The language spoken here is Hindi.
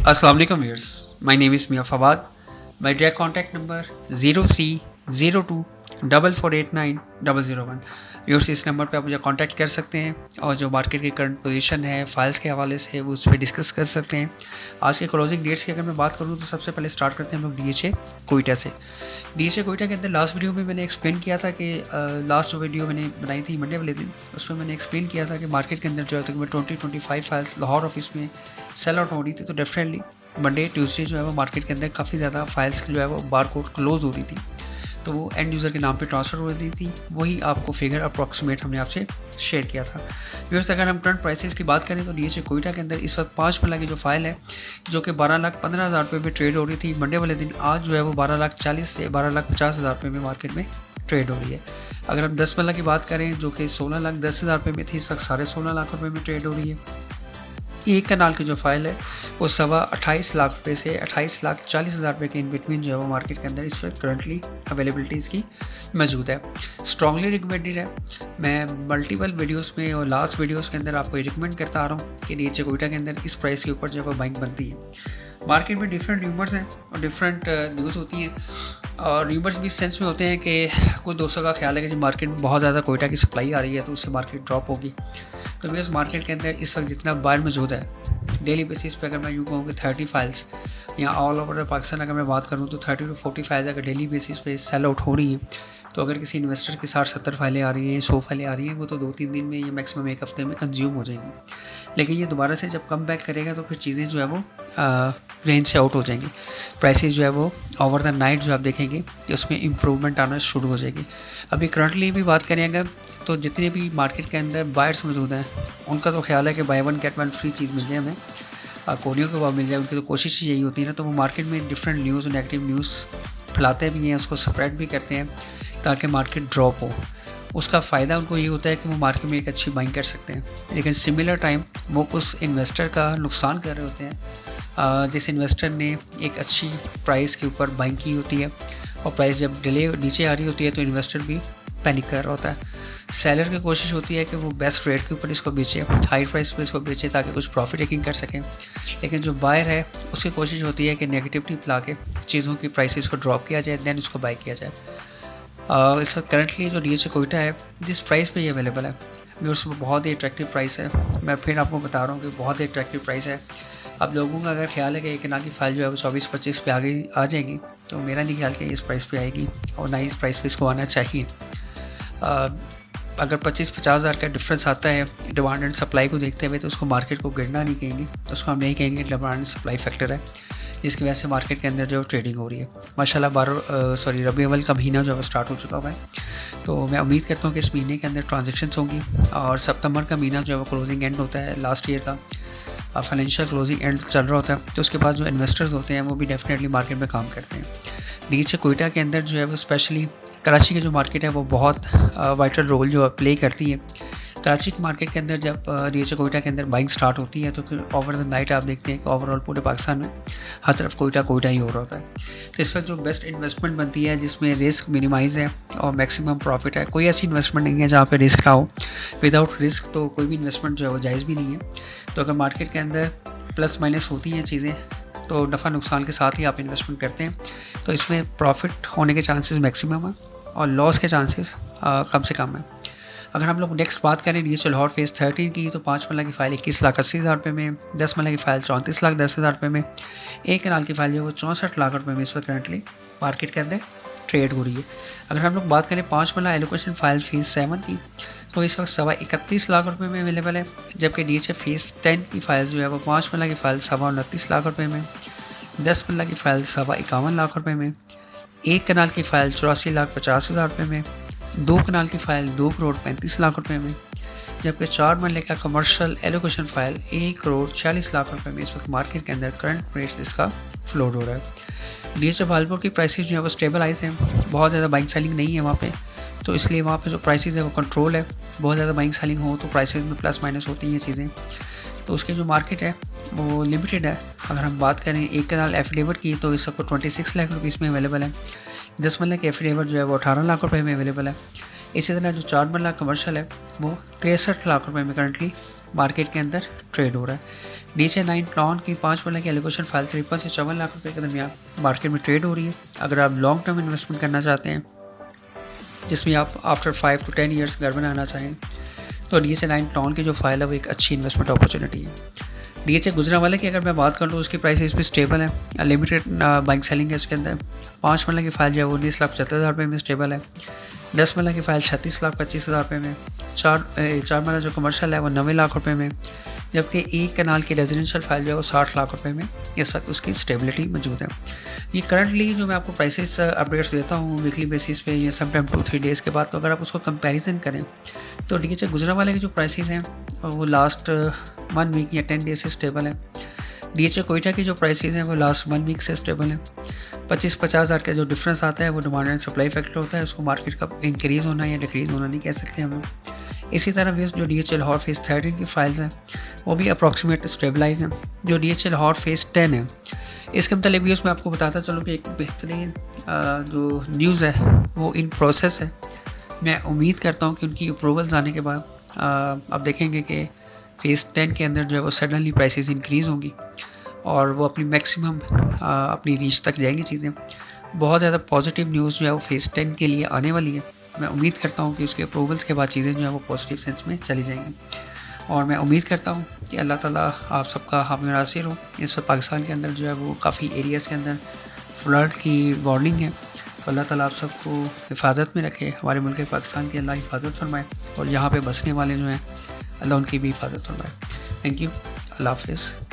अस्सलाम वालेकुम viewers, my name is Mian Fawad. My direct contact number 03024489 001। Viewers, इस नंबर पे आप मुझे कांटेक्ट कर सकते हैं और जो मार्केट की करंट पोजीशन है फाइल्स के हवाले से वो उस पर डिस्कस कर सकते हैं। आज के क्लोजिंग डेट्स की अगर मैं बात करूँ तो सबसे पहले स्टार्ट करते हैं हम लोग DHA कोयटा से। DHA कोयटा के अंदर लास्ट वीडियो में मैंने एक्सप्लेन किया था कि लास्ट जो वीडियो मैंने बनाई थी मंडे वाले दिन, उसमें मैंने एक्सप्लेन किया था कि मार्केट के अंदर जो है तकरीबन 20-25 फाइल्स लाहौर ऑफिस में सेल आउट हो रही थी। तो डेफिनेटली मंडे ट्यूसडे जो है वो मार्केट के अंदर काफ़ी ज़्यादा फाइल्स जो है वो बार कोड क्लोज हो रही थी, तो वो एंड यूज़र के नाम पे ट्रांसफ़र हो रही थी। वही आपको फिगर अप्रॉक्सीमेट हमने आपसे शेयर किया था। व्यूअर्स, अगर हम करंट प्राइसेस की बात करें तो DHA कोयटा के अंदर इस वक्त 5 मरला की जो फाइल है जो कि 12,15,000 रुपये में ट्रेड हो रही थी मंडे वाले दिन, आज जो है वो 12,40,000 से 12,50,000 रुपये में मार्केट में ट्रेड हो रही है। अगर हम 10 मरला की बात करें जो कि 16,10,000 रुपये में थी, इस वक्त 16.5 रुपये में ट्रेड हो रही है। एक कनाल की जो फाइल है वो 28.25 लाख रुपये से 28,40,000 रुपये के इन बिटवीन जो है वो मार्केट के अंदर इस वक्त करंटली अवेलेबिलिटी इसकी मौजूद है। स्ट्रांगली रिकमेंडेड है। मैं मल्टीपल वीडियोस में और लास्ट वीडियोस के अंदर आपको रिकमेंड करता आ रहा हूँ कि DHA कोयटा के अंदर इस प्राइस के ऊपर जो है वो बाइंग बनती है। मार्केट में डिफरेंट र्यूमर्स हैं और डिफरेंट न्यूज़ होती हैं, और र्यूमर्स भी इस सेंस में होते हैं कि कुछ दोस्तों का ख्याल है कि जब मार्केट में बहुत ज़्यादा कोयटा की सप्लाई आ रही है तो उससे मार्केट ड्रॉप होगी। तो मेरे मार्केट के अंदर इस वक्त जितना बायर मौजूद है डेली बेसिस पे, अगर मैं यूँ कहूँ कि 30 फाइल्स या ऑल ओवर पाकिस्तान अगर मैं बात करूँ तो 30 to 40 फाइल्स अगर डेली बेसिस पे सेल आउट हो रही हैं, तो अगर किसी इन्वेस्टर के साथ 70 फाइलें आ रही हैं, 100 फाइलें आ रही हैं, वो तो 2-3 दिन में या मैक्सिमम एक हफ्ते में कंज्यूम हो जाएंगी। लेकिन ये दोबारा से जब कम बैक करेगा तो फिर चीज़ें जो है वो रेंज से आउट हो जाएंगी। प्राइसेस जो है वो ओवर द नाइट जो आप देखेंगे कि उसमें इम्प्रूवमेंट आना शुरू हो जाएगी। अभी करंटली भी बात करें अगर, तो जितने भी मार्केट के अंदर बायर्स मौजूद हैं उनका तो ख्याल है कि buy one get one free चीज़ मिल जाए हमें, कोरियों के भाव मिल जाए। उनकी तो कोशिश यही होती है ना, तो वो मार्केट में डिफरेंट न्यूज़ और नेगेटिव न्यूज़ फैलाते भी हैं, उसको स्प्रेड भी करते हैं ताकि मार्केट ड्रॉप हो। उसका फ़ायदा उनको ये होता है कि वो मार्केट में एक अच्छी बाइंग कर सकते हैं, लेकिन सिमिलर टाइम वो उस इन्वेस्टर का नुकसान कर रहे होते हैं जिस इन्वेस्टर ने एक अच्छी प्राइस के ऊपर बाइंग की होती है, और प्राइस जब डिले नीचे आ रही होती है तो इन्वेस्टर भी पैनिक कर रहा होता है। सेलर की कोशिश होती है कि वो बेस्ट रेट के ऊपर इसको बेचे, हाई प्राइस पे इसको बेचे ताकि कुछ प्रॉफिट टेकिंग कर सकें, लेकिन जो बायर है उसकी कोशिश होती है कि नेगेटिविटी फैला के चीज़ों की प्राइसेस को ड्रॉप किया जाए, देन उसको बाय किया जाए। इस वक्त करंटली जो DHA कोयटा है जिस प्राइस पे ये अवेलेबल है व्यूअर्स वो बहुत ही अट्रैक्टिव प्राइस है। मैं फिर आपको बता रहा हूँ कि बहुत ही अट्रैक्टिव प्राइस है। अब लोगों का अगर ख्याल है कि एक कनाल की फाइल जो है वो 24-25 पे आ जाएगी, तो मेरा नहीं ख्याल कि इस प्राइस पे आएगी और ना ही इस प्राइस पे इसको आना चाहिए। अगर 25-50 हज़ार का डिफरेंस आता है डिमांड एंड सप्लाई को देखते हुए, तो उसको मार्केट को गिरना नहीं कहेंगे, तो उसको हम यही कहेंगे डिमांड एंड सप्लाई फैक्टर है, जिसकी वजह से मार्केट के अंदर जो ट्रेडिंग हो रही है। माशाल्लाह रबी अव्वल का महीना जो है स्टार्ट हो चुका हुआ है, तो मैं उम्मीद करता हूँ कि इस महीने के अंदर ट्रांजेक्शन्स होंगी, और सितंबर का महीना जो है वो क्लोजिंग एंड होता है, लास्ट ईयर का फाइनेंशियल क्लोजिंग एंड चल रहा होता है, तो उसके बाद जो इन्वेस्टर्स होते हैं वो भी डेफिनेटली मार्केट में काम करते हैं। DHA कोयटा के अंदर जो है वो स्पेशली कराची की जो मार्केट है वो बहुत वाइटल रोल जो प्ले करती है। कराची की मार्केट के अंदर जब DHA कोयटा के अंदर बाइंग स्टार्ट होती है तो फिर ओवर द नाइट आप देखते हैं कि ओवरऑल पूरे पाकिस्तान में हर तरफ कोयटा ही हो रहा होता है। तो इस वक्त जो बेस्ट इन्वेस्टमेंट बनती है जिसमें रिस्क मिनिमाइज़ है और मैक्सिमम प्रॉफिट है, कोई ऐसी इन्वेस्टमेंट नहीं है जहाँ पे रिस्क ना हो। विदाउट रिस्क तो कोई भी इन्वेस्टमेंट जो है वो जायज़ भी नहीं है। तो अगर मार्केट के अंदर प्लस माइनस होती हैं चीज़ें, तो नफ़ा नुकसान के साथ ही आप इन्वेस्टमेंट करते हैं, तो इसमें प्रॉफिट होने के चांसेस मैक्सिमम है और लॉस के चांसेस कम से कम है। अगर हम लोग नेक्स्ट बात करें DHA लाहौर फेज़ 13 की, तो 5 मरला की फ़ाइल 21,80,000 रुपये में, 10 मरला की फ़ाइल 34,10,000 रुपये में, एक कनाल की फ़ाइल जो है वो 64 लाख रुपये में इस वक्त करंटली मार्केट के अंदर ट्रेड हो रही है। अगर हम लोग बात करें 5 मरला एलोकेशन फ़ाइल फेज़ 7 की, तो इस वक्त 31 लाख रुपये में अवेलेबल है, जबकि DHA फेज़ 10 की फ़ाइल जो है वो 5 मरला की फ़ाइल 29 लाख रुपये में, 10 मरला की फ़ाइल 51 लाख रुपये में, एक कनाल की फ़ाइल 84,50,000 रुपये में, 2 कनाल की फ़ाइल 2,35,00,000 रुपये में, जबकि 4 मरले का कमर्शियल एलोकेशन फ़ाइल 1,46,00,000 रुपये में इस वक्त मार्केट के अंदर करंट रेट इसका फ्लोट हो रहा है। DHA भालपुर की प्राइसेस जो है वो स्टेबलाइज हैं, बहुत ज़्यादा बाइंग सेलिंग नहीं है वहाँ पे, तो इसलिए वहाँ पे जो प्राइसेस है वो कंट्रोल है। बहुत ज़्यादा बाइंग सेलिंग हो तो प्राइसेस में प्लस माइनस होती हैं चीज़ें, तो उसकी जो मार्केट है वो लिमिटेड है। अगर हम बात करें एक कनाल एफिडेविट की, तो इस सबको 26 लाख रुपीज़ में अवेलेबल है। 10 मरला की एफिडेविट जो है वो 18 लाख रुपये में अवेलेबल है। इसी तरह जो 4 मरला कमर्शियल है वो 63 लाख रुपये में करंटली मार्केट के अंदर ट्रेड हो रहा है। DHA9 प्लॉन की 5 महीने की एलोकेशन फाइल 53 से 54 लाख रुपये के दरमियान मार्केट में ट्रेड हो रही है। अगर आप लॉन्ग टर्म इन्वेस्टमेंट करना चाहते हैं जिसमें आप आफ्टर 5 to 10 ईयर्स घर बनाना चाहें तो DHA9 प्लॉन की जो फाइल है वो एक अच्छी इन्वेस्टमेंट अपॉर्चुनिटी है। DHA गुजरांवाला की अगर मैं बात कर लूँ उसकी प्राइस भी स्टेबल है, लिमिटेड बाइंग सेलिंग है इसके अंदर। 5 महीने की फाइल जो है वो 19,75,000 में स्टेबल है। 10 महीने की फाइल 36,25,000 में। 4 महीने जो कमर्शियल है वो 90 लाख रुपये में, जबकि एक कनाल की रेजिडेंशियल फाइल जो है वो 60 लाख रुपये में इस वक्त उसकी स्टेबिलिटी मौजूद है। ये करंटली जो मैं आपको प्राइसेस अपडेट्स देता हूँ वीकली बेसिस पे या समटाइम 2-3 डेज़ के बाद, तो अगर आप उसको कंपैरिजन करें तो DHA गुजरांवाला के जो प्राइसेस हैं वो लास्ट 1 वीक या 10 डेज से स्टेबल है। DHA कोयटा की जो प्राइसेस हैं वो लास्ट 1 वीक से स्टेबल है। 25-50 हज़ार का जो डिफरेंस आता है वो डिमांड एंड सप्लाई फैक्टर होता है, उसको मार्केट का इंक्रीज़ होना या डिक्रीज़ होना नहीं कह सकते हम। इसी तरह भी जो DHA लाहौर फेज़ 13 की फाइल्स हैं वो भी अप्रॉक्सीमेट स्टेबलाइज हैं। जो DHA लाहौर फेज़ 10 है इसके मतलब भी उसमें आपको बताता चलूँ कि एक बेहतरीन जो न्यूज़ है वो इन प्रोसेस है। मैं उम्मीद करता हूँ कि उनकी अप्रूवल्स आने के बाद आप देखेंगे कि फेज़ 10 के अंदर जो है वो सडनली प्राइसेस इंक्रीज़ होंगी और वो अपनी मैक्सिमम अपनी रीच तक जाएंगी चीज़ें। बहुत ज़्यादा पॉजिटिव न्यूज़ जो है वो फेज़ 10 के लिए आने वाली है। मैं उम्मीद करता हूँ कि उसके अप्रूवल्स के बाद चीज़ें जो है वो पॉजिटिव सेंस में चली जाएंगी और मैं उम्मीद करता हूँ कि अल्लाह ताला आप सबका हामी नासिर हो। इस वक्त पाकिस्तान के अंदर जो है वो काफ़ी एरियाज़ के अंदर फ्लड की वार्निंग है, तो अल्लाह ताला आप सबको हिफाजत में रखे, हमारे मुल्क पाकिस्तान की अल्लाह हिफाजत फरमाए और यहाँ पे बसने वाले जो हैं अल्लाह उनकी भी हिफाजत फरमाए। थैंक यू, अल्लाह हाफ़िज़।